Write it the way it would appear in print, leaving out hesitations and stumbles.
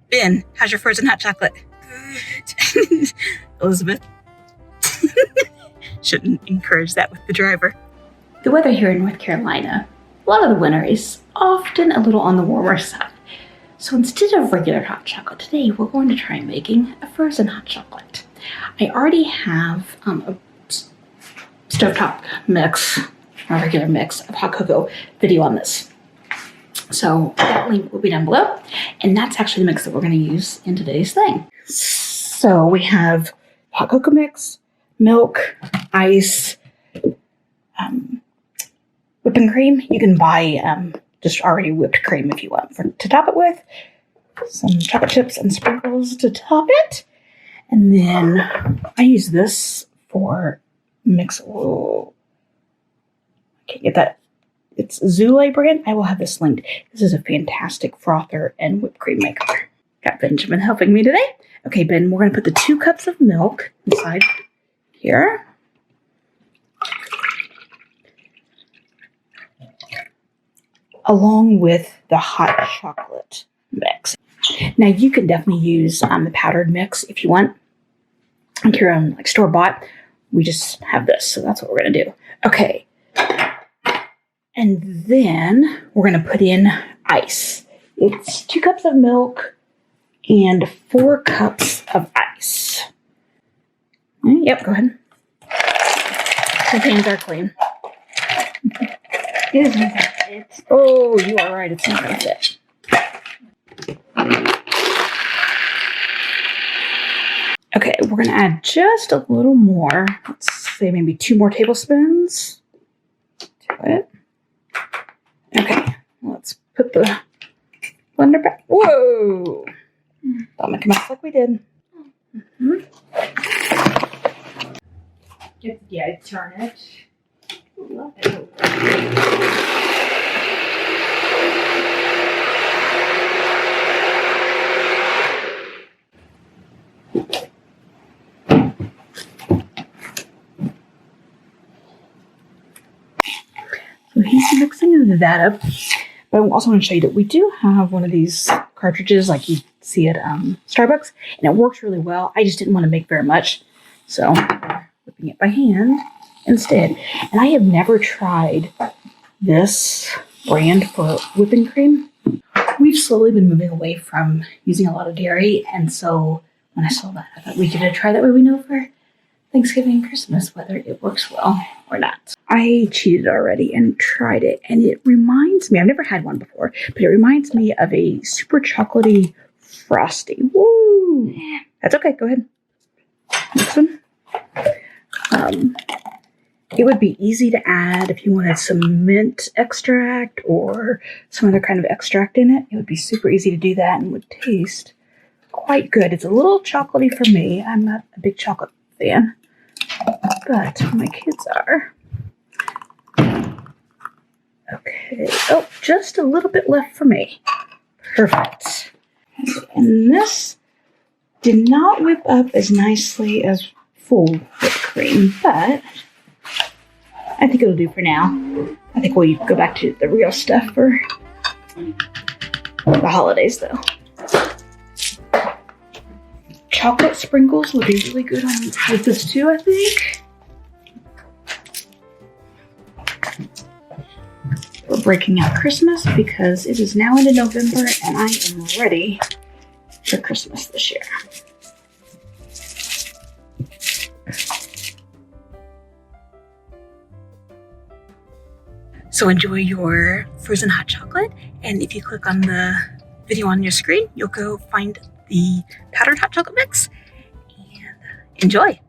Ben, how's your frozen hot chocolate? Good. Elizabeth. Shouldn't encourage that with the driver. The weather here in North Carolina, a lot of the winter is often a little on the warmer side. So instead of regular hot chocolate, today we're going to try making a frozen hot chocolate. I already have a stovetop mix, or regular mix of hot cocoa video on this. So that link will be down below. And that's actually the mix that we're going to use in today's thing. So we have hot cocoa mix, milk, ice, whipping cream. You can buy just already whipped cream if you want to top it with. Some chocolate chips and sprinkles to top it. And then I use this for mix. Oh, I can't get that. It's Zule brand. I will have this linked. This is a fantastic frother and whipped cream maker. Got Benjamin helping me today. Okay, Ben, we're going to put the 2 cups of milk inside here. Along with the hot chocolate mix. Now you can definitely use the powdered mix if you want. Like your own store-bought. We just have this, so that's what we're going to do. Okay. And then we're going to put in ice. It's 2 cups of milk and 4 cups of ice. Yep, go ahead. The hands are clean. Isn't that it? Oh, you are right. It's not going to fit. Okay, we're going to add just a little more. Let's say maybe 2 more tablespoons to it. Okay, let's put the blender back. Whoa! Don't make a mess like we did. Yeah, turn it. Love it. So he's mixing that up. But I also want to show you that we do have one of these cartridges like you see at Starbucks. And it works really well. I just didn't want to make very much. So whipping it by hand instead. And I have never tried this brand for whipping cream. We've slowly been moving away from using a lot of dairy. And so when I saw that, I thought we give it a try. That way we know for Thanksgiving and Christmas whether it works well or not. I cheated already and tried it, and it reminds me, I've never had one before, but it reminds me of a super chocolatey Frosty. Woo! That's okay, go ahead. Next one. It would be easy to add if you wanted some mint extract or some other kind of extract in it. It would be super easy to do that and would taste quite good. It's a little chocolatey for me. I'm not a big chocolate fan, but my kids are. Okay, oh, just a little bit left for me. Perfect. And this did not whip up as nicely as full whipped cream, but I think it'll do for now. I think we'll go back to the real stuff for the holidays, though. Chocolate sprinkles would be really good with this too, I think. We're breaking out Christmas because it is now into November and I am ready for Christmas this year. So enjoy your frozen hot chocolate. And if you click on the video on your screen, you'll go find the powdered hot chocolate mix and enjoy.